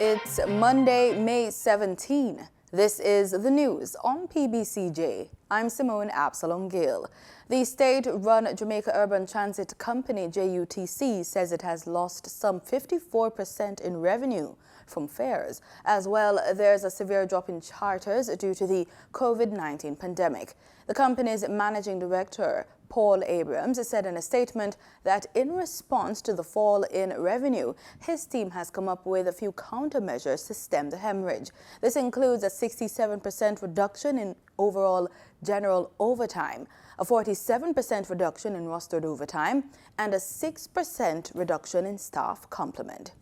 It's Monday, May 17. This is the news on PBCJ. I'm Simone Absalom Gill. The state-run Jamaica Urban Transit Company, JUTC, says it has lost some 54% in revenue from fares. As well, there's a severe drop in charters due to the COVID-19 pandemic. The company's managing director, Paul Abrams, said in a statement that in response to the fall in revenue, his team has come up with a few countermeasures to stem the hemorrhage. This includes a 67% reduction in overall general overtime, a 47% reduction in rostered overtime, and a 6% reduction in staff complement.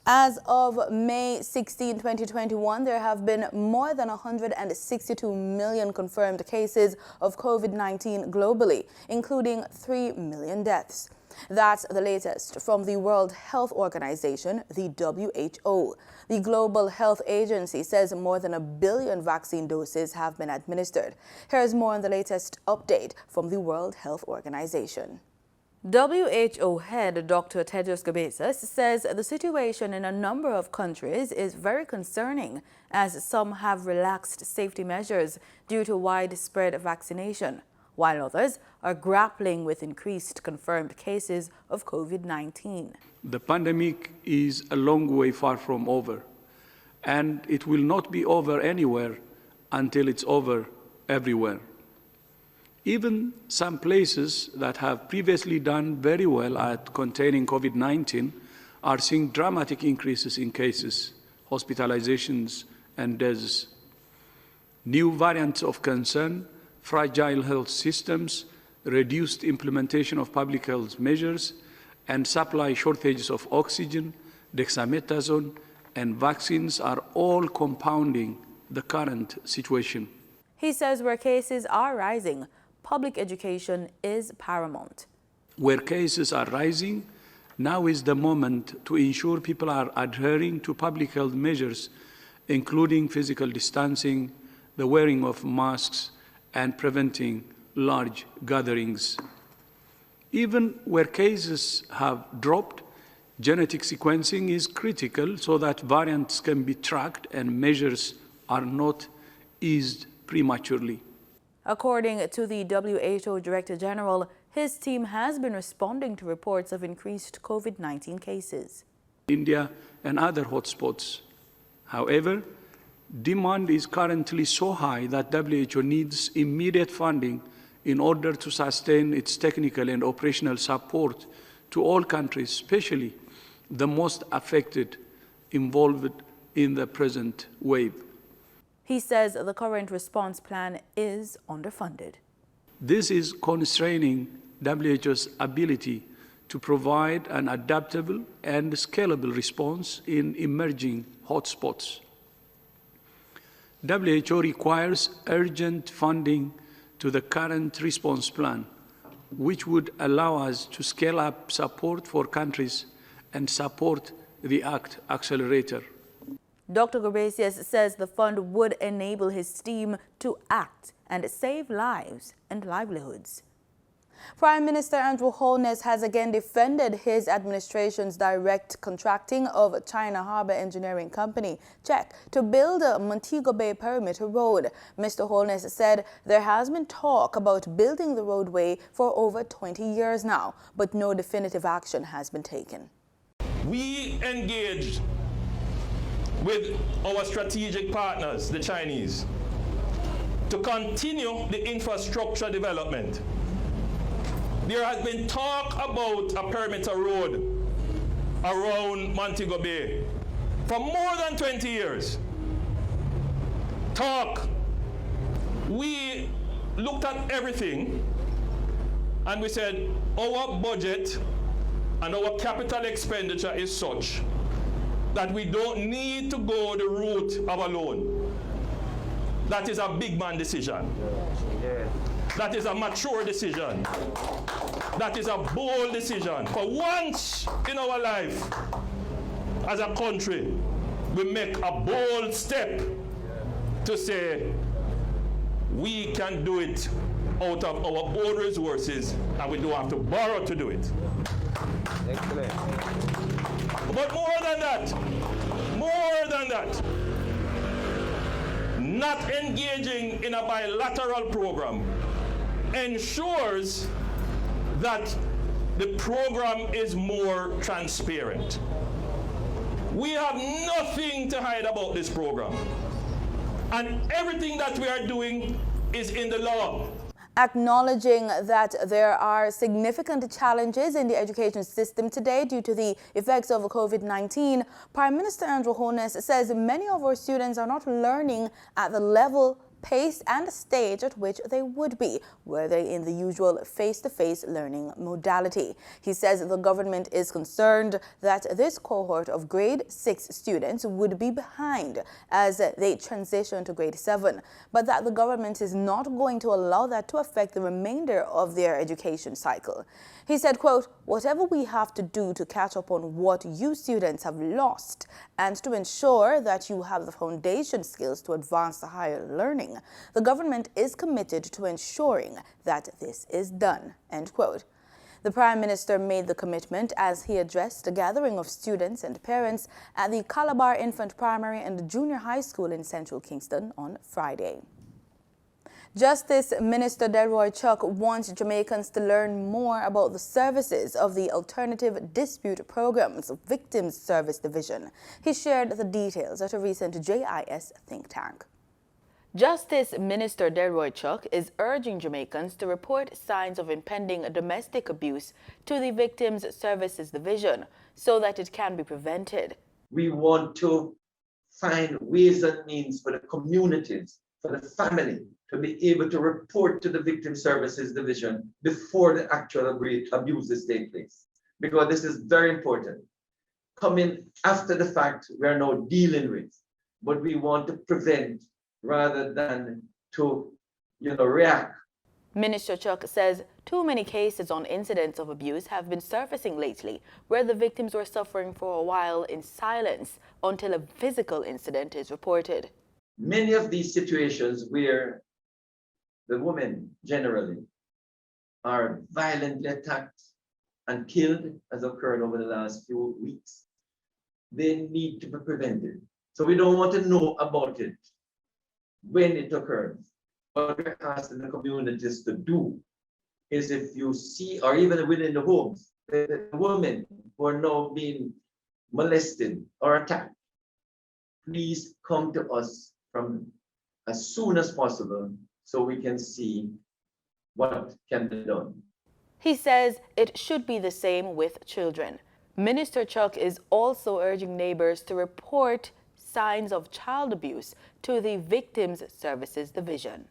As of May 16, 2021, there have been more than 162 million confirmed cases of COVID-19 globally, including 3 million deaths. That's the latest from the World Health Organization, the WHO. The Global Health Agency says more than 1 billion vaccine doses have been administered. Here's more on the latest update from the World Health Organization. WHO head Dr. Tedros Ghebreyesus says the situation in a number of countries is very concerning, as some have relaxed safety measures due to widespread vaccination, while others are grappling with increased confirmed cases of COVID-19. The pandemic is a long way far from over, and it will not be over anywhere until it's over everywhere. Even some places that have previously done very well at containing COVID-19 are seeing dramatic increases in cases, hospitalizations, and deaths. New variants of concern, fragile health systems, reduced implementation of public health measures, and supply shortages of oxygen, dexamethasone, and vaccines are all compounding the current situation. He says where cases are rising, public education is paramount. Where cases are rising, now is the moment to ensure people are adhering to public health measures, including physical distancing, the wearing of masks, and preventing large gatherings. Even where cases have dropped, genetic sequencing is critical so that variants can be tracked and measures are not eased prematurely. According to the WHO Director General, his team has been responding to reports of increased COVID-19 cases. India and other hotspots. However, demand is currently so high that WHO needs immediate funding in order to sustain its technical and operational support to all countries, especially the most affected, involved in the present wave. He says the current response plan is underfunded. This is constraining WHO's ability to provide an adaptable and scalable response in emerging hotspots. WHO requires urgent funding to the current response plan, which would allow us to scale up support for countries and support the ACT Accelerator. Dr. Ghebreyesus says the fund would enable his team to act and save lives and livelihoods. Prime Minister Andrew Holness has again defended his administration's direct contracting of China Harbour Engineering Company, CHEC, to build a Montego Bay Perimeter Road. Mr. Holness said there has been talk about building the roadway for over 20 years now, but no definitive action has been taken. We engaged with our strategic partners, the Chinese, to continue the infrastructure development. There has been talk about a perimeter road around Montego Bay for more than 20 years. Talk. We looked at everything and we said our budget and our capital expenditure is such that we don't need to go the route of a loan. That is a big man decision. That is a mature decision. That is a bold decision. For once in our life, as a country, we make a bold step to say we can do it out of our own resources and we don't have to borrow to do it. Excellent. But more than that, more than that, not engaging in a bilateral program ensures that the program is more transparent. We have nothing to hide about this program, and everything that we are doing is in the law. Acknowledging that there are significant challenges in the education system today due to the effects of COVID-19, Prime Minister Andrew Holness says many of our students are not learning at the level, pace and stage at which they would be, were they in the usual face-to-face learning modality. He says the government is concerned that this cohort of grade 6 students would be behind as they transition to grade 7, but that the government is not going to allow that to affect the remainder of their education cycle. He said, quote, "Whatever we have to do to catch up on what you students have lost and to ensure that you have the foundation skills to advance to higher learning, the government is committed to ensuring that this is done," end quote. The Prime Minister made the commitment as he addressed a gathering of students and parents at the Calabar Infant Primary and Junior High School in Central Kingston on Friday. Justice Minister Delroy Chuck wants Jamaicans to learn more about the services of the Alternative Dispute Programs Victims Service Division. He shared the details at a recent JIS think tank. Justice Minister Delroy Chuck is urging Jamaicans to report signs of impending domestic abuse to the Victims Services Division so that it can be prevented. We want to find ways and means for the communities, for the family, to be able to report to the Victim Services Division before the actual abuses take place. Because this is very important. Coming after the fact, we are now dealing with, but we want to prevent rather than to, react. Minister Chuck says too many cases on incidents of abuse have been surfacing lately, where the victims were suffering for a while in silence until a physical incident is reported. Many of these situations where the women generally are violently attacked and killed, as occurred over the last few weeks, they need to be prevented. So we don't want to know about it when it occurs. What we're asking the communities to do is, if you see, or even within the homes, the women who are now being molested or attacked, please come to us from as soon as possible so we can see what can be done. He says it should be the same with children. Minister Chuck is also urging neighbors to report signs of child abuse to the Victims Services Division.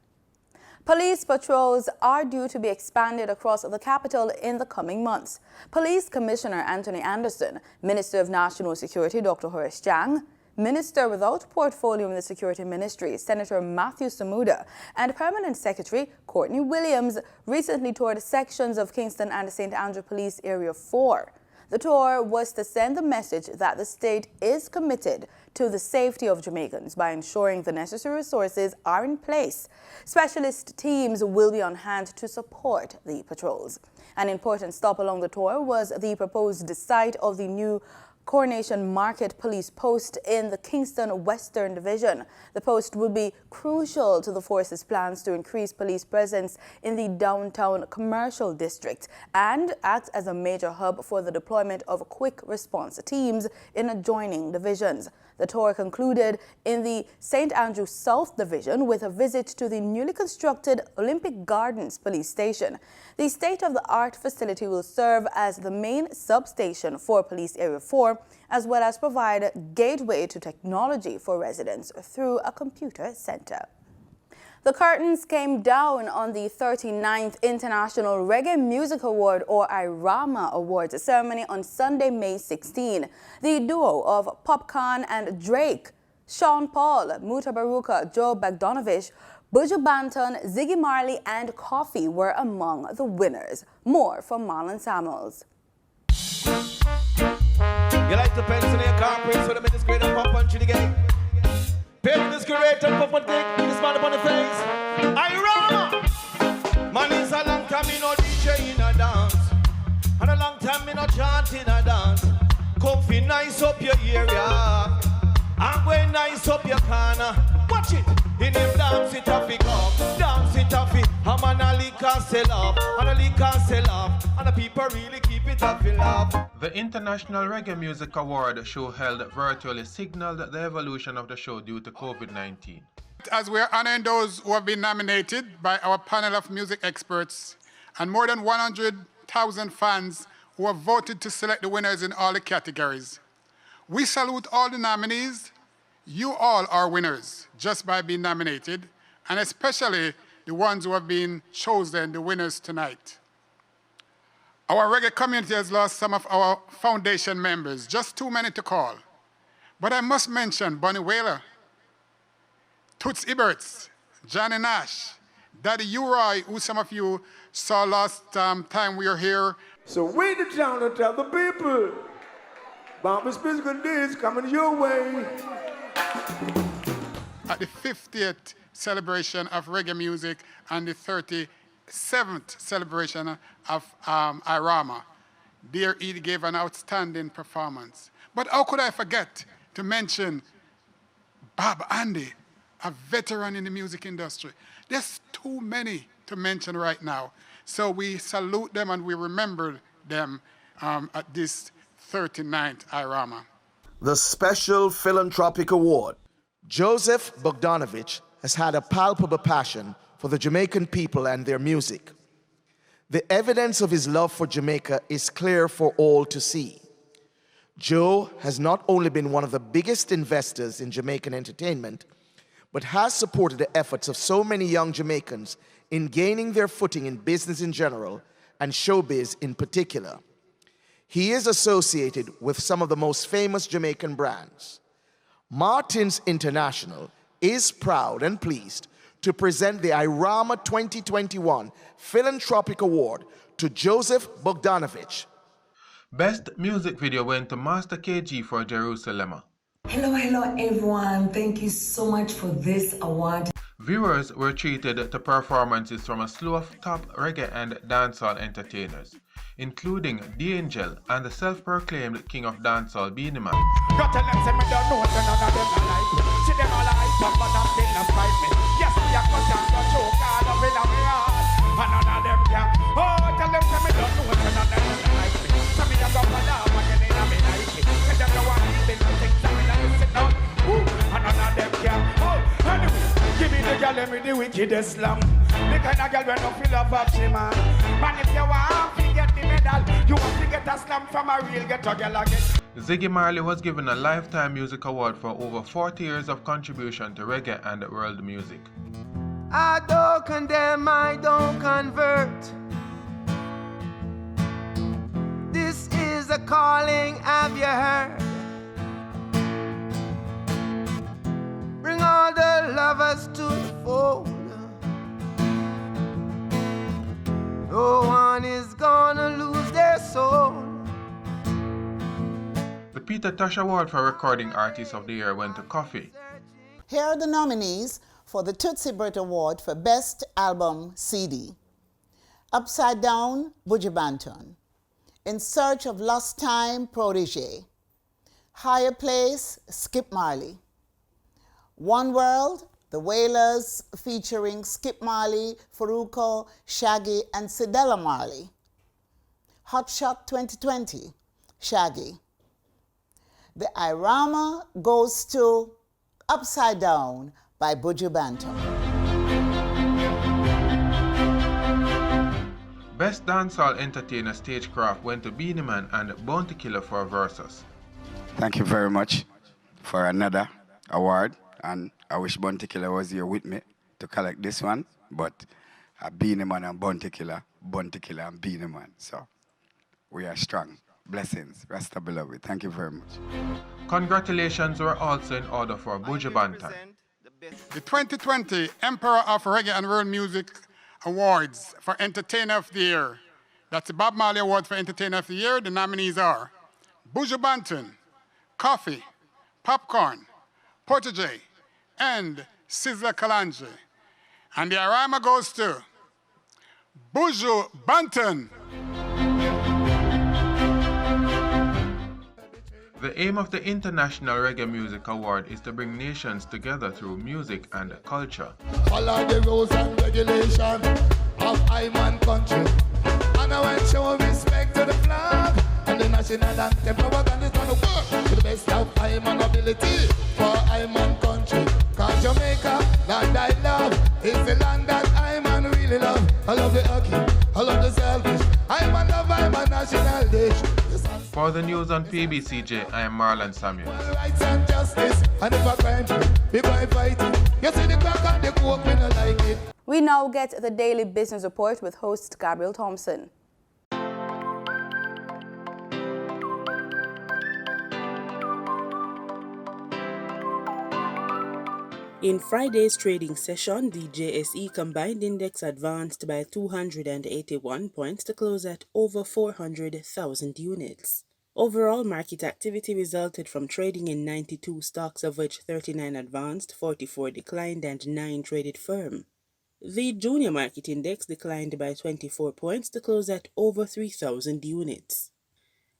Police patrols are due to be expanded across the capital in the coming months. Police Commissioner Anthony Anderson, Minister of National Security Dr. Horace Jang, Minister without portfolio in the Security Ministry, Senator Matthew Samuda, and Permanent Secretary Courtney Williams recently toured sections of Kingston and St. Andrew Police Area 4. The tour was to send the message that the state is committed to the safety of Jamaicans by ensuring the necessary resources are in place. Specialist teams will be on hand to support the patrols. An important stop along the tour was the proposed site of the new Coronation Market Police Post in the Kingston Western Division. The post will be crucial to the force's plans to increase police presence in the downtown commercial district and act as a major hub for the deployment of quick response teams in adjoining divisions. The tour concluded in the St. Andrew South Division with a visit to the newly constructed Olympic Gardens Police Station. The state-of-the-art facility will serve as the main substation for Police Area 4, as well as provide a gateway to technology for residents through a computer center. The curtains came down on the 39th International Reggae Music Award, or Irama Awards, ceremony on Sunday, May 16. The duo of Popcorn and Drake, Sean Paul, Muta Baruka, Joe Bogdanovich, Buju Banton, Ziggy Marley, and Coffee were among the winners. More from Marlon Samuels. You like to pencil in your car, praise for the minutes, great and pop punch the game. Pay this great and pop and take this man upon the face. Irama! Man, it's a long time in no DJ in a dance. And a long time in no chant in a dance. Comfy nice up your area. I'm going nice up your corner. Watch it. In him dance it off it up. Dance it off it. I'm on a liquor sell off. On a liquor sell off. And the people really keep it off it off. The International Reggae Music Award show held virtually signaled the evolution of the show due to COVID-19. As we are honoring those who have been nominated by our panel of music experts and more than 100,000 fans who have voted to select the winners in all the categories. We salute all the nominees. You all are winners just by being nominated, and especially the ones who have been chosen the winners tonight. Our reggae community has lost some of our foundation members, just too many to call. But I must mention Bonnie Whaler, Toots Iberts, Johnny Nash, Daddy Uri, who some of you saw last time we were here. So we the town to tell the people, Bobby's physical days coming your way. At the 50th celebration of reggae music and the 37th celebration of Irama, Dear Edie gave an outstanding performance. But how could I forget to mention Bob Andy, a veteran in the music industry? There's too many to mention right now. So we salute them and we remember them at this 39th Irama. The Special Philanthropic Award. Joseph Bogdanovich has had a palpable passion for the Jamaican people and their music. The evidence of his love for Jamaica is clear for all to see. Joe has not only been one of the biggest investors in Jamaican entertainment, but has supported the efforts of so many young Jamaicans in gaining their footing in business in general and showbiz in particular. He is associated with some of the most famous Jamaican brands. Martins International is proud and pleased to present the Irama 2021 Philanthropic Award to Joseph Bogdanovich. Best music video went to Master KG for Jerusalem. Hello everyone. Thank you so much for this award. Viewers were treated to performances from a slew of top reggae and dancehall entertainers, including The Angel and the self-proclaimed king of dancehall, Beenie Man. Got to let them don't know what none of them are like. See them all like, but I'm still not fight me. Yes, we are cut down, got choke all up in our heart. And none of them can. Oh, tell them don't know what none of them like me. So me a go for now, but then they not me like me. And them the one who been nothing, so me not listen down. And none of them can. Oh, anyway, give me the girl, let me the wickedest slam. The kind of girl when no feel up of she man. Man, if you want to get the medal, you want to get a slam from a real ghetto girl again. Ziggy Marley was given a Lifetime Music Award for over 40 years of contribution to reggae and world music. I don't condemn, I don't convert. This is a calling, have you heard? Bring all the lovers to the fold. No one is gonna lose their soul. The Peter Tosh Award for Recording Artist of the Year went to Coffee. Here are the nominees for the Tootsie Bert Award for Best Album CD. Upside Down, Buju Banton. In Search of Lost Time, Protege. Higher Place, Skip Marley. One World, The Wailers featuring Skip Marley, Faruko, Shaggy, and Cedella Marley. Hot Shot 2020, Shaggy. The Irama goes to Upside Down by Buju Banton. Best Dancehall Entertainer Stagecraft went to Beenie Man and Bounty Killer for Versus. Thank you very much for another award, and I wish Bounty Killer was here with me to collect this one, but Beenie Man and Bounty Killer and Beenie Man. So we are strong. Blessings. Rasta beloved. Thank you very much. Congratulations were also in order for Buju Banton. The 2020 Emperor of Reggae and World Music Awards for Entertainer of the Year. That's the Bob Marley Award for Entertainer of the Year. The nominees are Buju Banton, Coffee, Popcorn, Protege, and Sizzla Kalonji. And the Irama goes to Buju Banton. The aim of the International Reggae Music Award is to bring nations together through music and culture. Follow the rules and regulations of Iman country. And I want to show respect to the flag and the national anthem. Propaganda is gonna work to the best of Iman ability for Iman country. Cause Jamaica, land I love, is the land that Iman really love. I love the hockey, I love the selfish. Iman love Iman national dish. For the news on PBCJ, I am Marlon Samuel. Rights and justice, and if a crime, people fighting. You see the crack and the coke, we don't like it. We now get the daily business report with host Gabriel Thompson. In Friday's trading session, the JSE combined index advanced by 281 points to close at over 400,000 units. Overall market activity resulted from trading in 92 stocks, of which 39 advanced, 44 declined, and 9 traded firm. The junior market index declined by 24 points to close at over 3,000 units.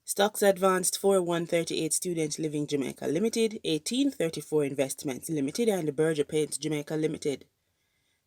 Stocks advanced for 138 Student Living Jamaica Limited, 1834 Investments Limited, and Berger Paints Jamaica Limited.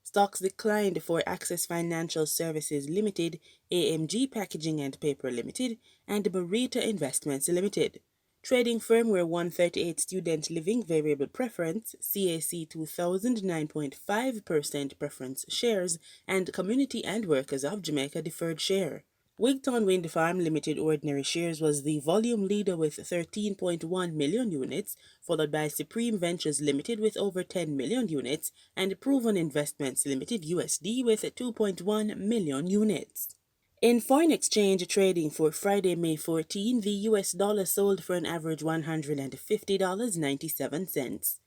Stocks declined for Access Financial Services Limited, AMG Packaging and Paper Limited, and Marita Investments Limited. Trading firm were 138 Student Living Variable Preference, CAC 2000 9.5% preference shares, and Community and Workers of Jamaica Deferred Share. Wigton Wind Farm Limited ordinary shares was the volume leader with 13.1 million units, followed by Supreme Ventures Limited with over 10 million units, and Proven Investments Limited USD with 2.1 million units. In foreign exchange trading for Friday, May 14, the US dollar sold for an average $150.97.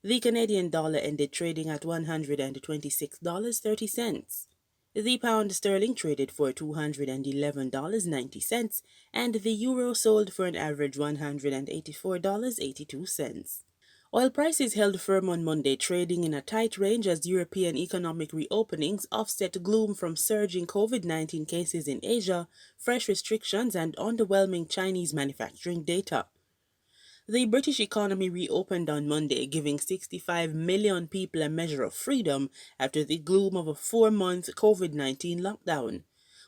The Canadian dollar ended trading at $126.30. The pound sterling traded for $211.90, and the euro sold for an average $184.82. Oil prices held firm on Monday, trading in a tight range as European economic reopenings offset gloom from surging COVID-19 cases in Asia, fresh restrictions, and underwhelming Chinese manufacturing data. The British economy reopened on Monday, giving 65 million people a measure of freedom after the gloom of a 4-month COVID-19 lockdown.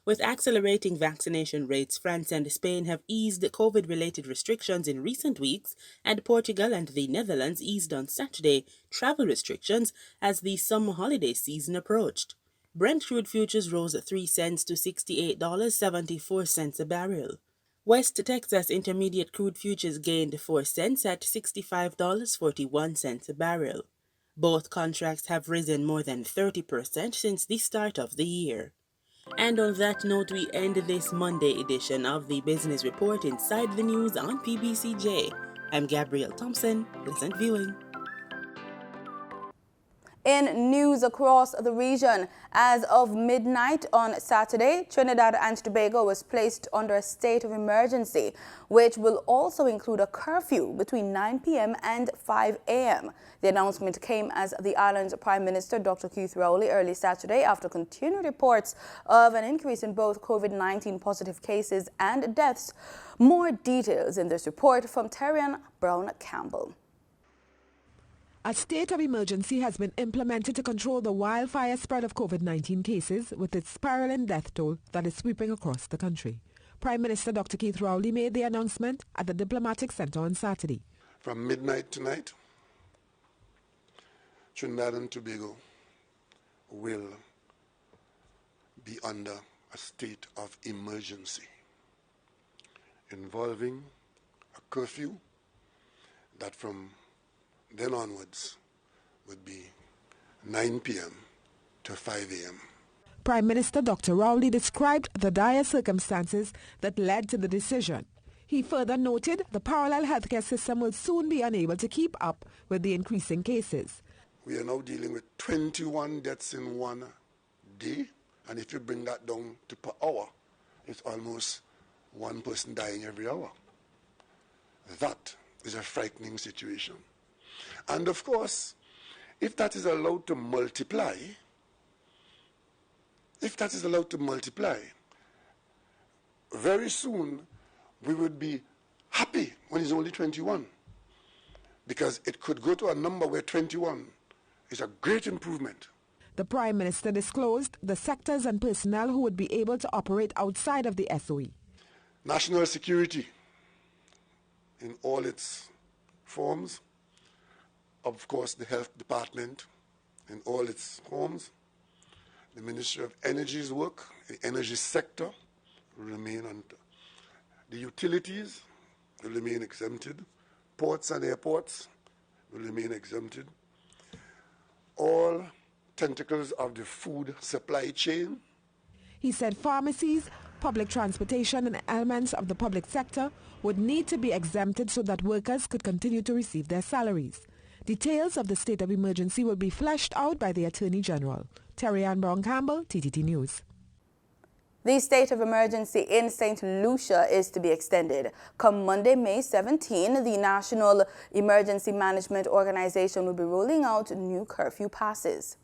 With accelerating vaccination rates, France and Spain have eased COVID-related restrictions in recent weeks, and Portugal and the Netherlands eased on Saturday travel restrictions as the summer holiday season approached. Brent crude futures rose 3 cents to $68.74 a barrel. West Texas Intermediate crude futures gained 4 cents at $65.41 a barrel. Both contracts have risen more than 30% since the start of the year. And on that note, we end this Monday edition of the Business Report Inside the News on PBCJ. I'm Gabrielle Thompson. Pleasant viewing. In news across the region, as of midnight on Saturday, Trinidad and Tobago was placed under a state of emergency, which will also include a curfew between 9 p.m. and 5 a.m. The announcement came as the island's Prime Minister, Dr. Keith Rowley, early Saturday after continued reports of an increase in both COVID-19 positive cases and deaths. More details in this report from Terrian Brown-Campbell. A state of emergency has been implemented to control the wildfire spread of COVID-19 cases with its spiraling death toll that is sweeping across the country. Prime Minister Dr. Keith Rowley made the announcement at the Diplomatic Center on Saturday. From midnight tonight, Trinidad and Tobago will be under a state of emergency involving a curfew that from then onwards would be 9 p.m. to 5 a.m. Prime Minister Dr. Rowley described the dire circumstances that led to the decision. He further noted the parallel healthcare system will soon be unable to keep up with the increasing cases. We are now dealing with 21 deaths in one day, and if you bring that down to per hour, it's almost one person dying every hour. That is a frightening situation. And of course, if that is allowed to multiply, very soon we would be happy when he's only 21, because it could go to a number where 21 is a great improvement. The Prime Minister disclosed the sectors and personnel who would be able to operate outside of the SOE. National security in all its forms, of course the health department in all its forms, the Ministry of Energy's work, the energy sector will remain on. The utilities will remain exempted. Ports and airports will remain exempted. All tentacles of the food supply chain. He said pharmacies, public transportation and elements of the public sector would need to be exempted so that workers could continue to receive their salaries. Details of the state of emergency will be fleshed out by the Attorney General. Terry Ann Brown-Campbell, TTT News. The state of emergency in St. Lucia is to be extended. Come Monday, May 17, the National Emergency Management Organization will be rolling out new curfew passes.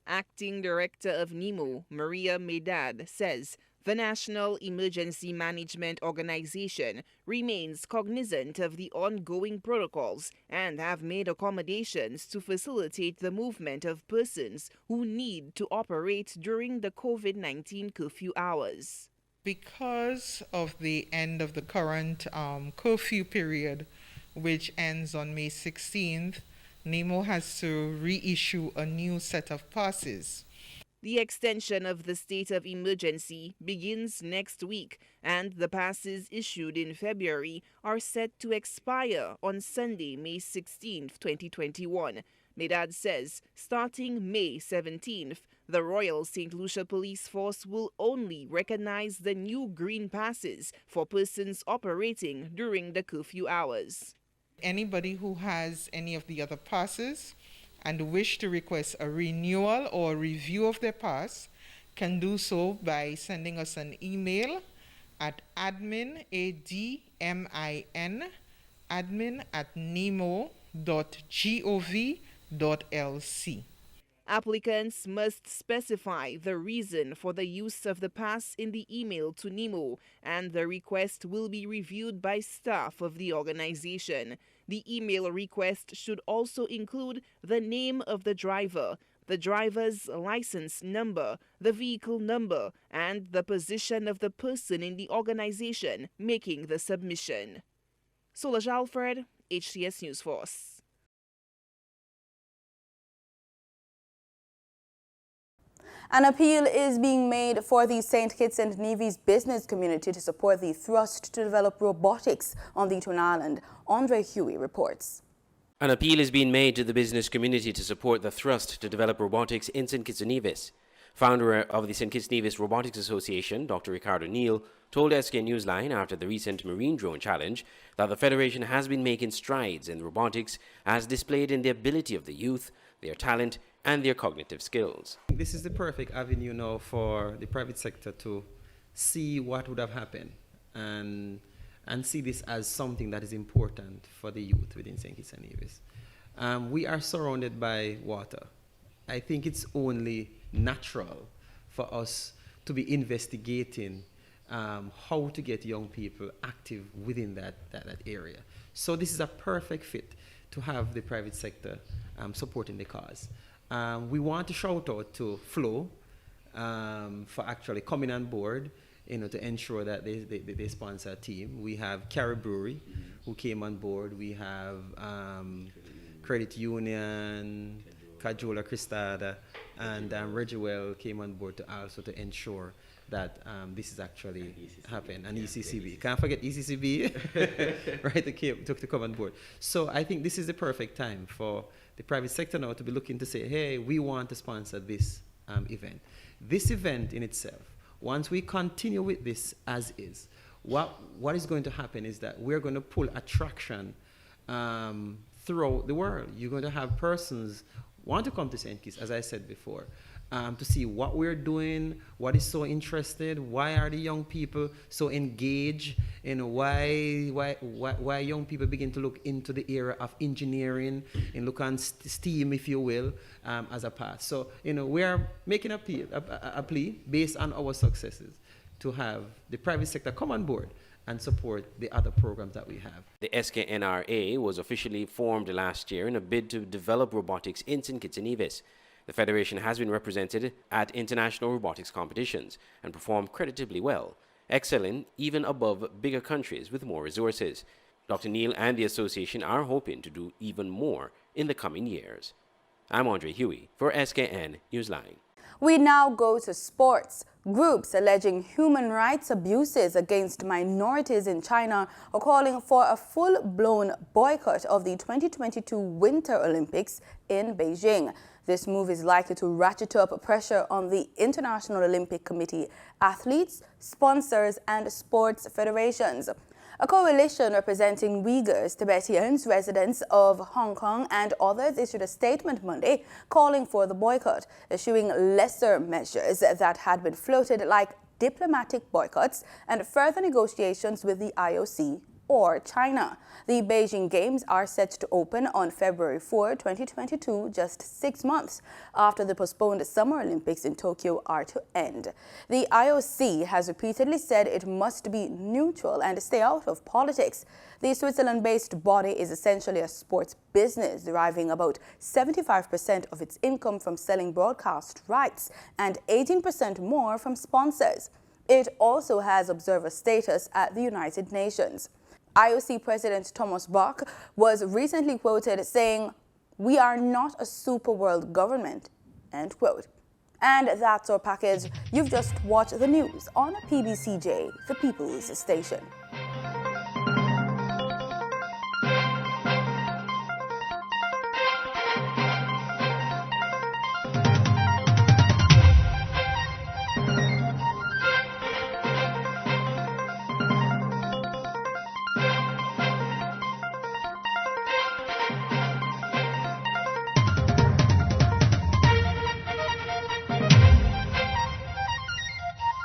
Acting Director of NEMO, Maria Medad, says the National Emergency Management Organization remains cognizant of the ongoing protocols and have made accommodations to facilitate the movement of persons who need to operate during the COVID-19 curfew hours. Because of the end of the current curfew period, which ends on May 16th, NEMO has to reissue a new set of passes. The extension of the state of emergency begins next week, and the passes issued in February are set to expire on Sunday, May 16, 2021. Medad says starting May 17th, the Royal St. Lucia Police Force will only recognize the new green passes for persons operating during the curfew hours. Anybody who has any of the other passes and wish to request a renewal or review of their pass can do so by sending us an email at admin, admin@nemo.gov.lc. Applicants must specify the reason for the use of the pass in the email to NEMO, and the request will be reviewed by staff of the organization. The email request should also include the name of the driver's license number, the vehicle number, and the position of the person in the organization making the submission. Solange Alfred, HCS News Force. An appeal is being made for the St. Kitts and Nevis business community to support the thrust to develop robotics on the Tune Island. Andre Huey reports. An appeal is being made to the business community to support the thrust to develop robotics in St. Kitts and Nevis. Founder of the St. Kitts and Nevis Robotics Association, Dr. Ricardo Neal, told SK Newsline after the recent Marine Drone Challenge that the Federation has been making strides in robotics as displayed in the ability of the youth, their talent, and their cognitive skills. This is the perfect avenue now for the private sector to see what would have happened and see this as something that is important for the youth within St. Kitts and Nevis. We are surrounded by water. I think it's only natural for us to be investigating how to get young people active within that area. So this is a perfect fit to have the private sector supporting the cause. We want to shout out to Flo for actually coming on board, to ensure that they sponsor a team. We have Carrie Brewery, who came on board. We have Credit Union, Cajola Cristada, and Regiwell came on board to also to ensure that this is actually happening. And ECCB. Can't forget ECCB, right, to come on board. So I think this is the perfect time for the private sector now to be looking to say, hey, we want to sponsor this event. This event in itself, once we continue with this as is, what is going to happen is that we're going to pull attraction throughout the world. You're going to have persons want to come to St. Kitts, as I said before, to see what we're doing, what is so interested, why are the young people so engaged, why young people begin to look into the area of engineering and look on STEAM, if you will, as a path. So, we are making a plea based on our successes to have the private sector come on board and support the other programs that we have. The SKNRA was officially formed last year in a bid to develop robotics in St. Kitts and Nevis. The federation has been represented at international robotics competitions and performed creditably well, excelling even above bigger countries with more resources. Dr. Neal and the association are hoping to do even more in the coming years. I'm Andre Huey for SKN Newsline. We now go to sports. Groups alleging human rights abuses against minorities in China are calling for a full-blown boycott of the 2022 Winter Olympics in Beijing. This move is likely to ratchet up pressure on the International Olympic Committee, athletes, sponsors, and sports federations. A coalition representing Uyghurs, Tibetans, residents of Hong Kong and others issued a statement Monday calling for the boycott, eschewing lesser measures that had been floated like diplomatic boycotts and further negotiations with the IOC or China. The Beijing Games are set to open on February 4, 2022, just 6 months after the postponed Summer Olympics in Tokyo are to end. The IOC has repeatedly said it must be neutral and stay out of politics. The Switzerland-based body is essentially a sports business, deriving about 75% of its income from selling broadcast rights and 18% more from sponsors. It also has observer status at the United Nations. IOC President Thomas Bach was recently quoted saying, "We are not a super world government," end quote. And that's our package. You've just watched the news on PBCJ, the People's Station.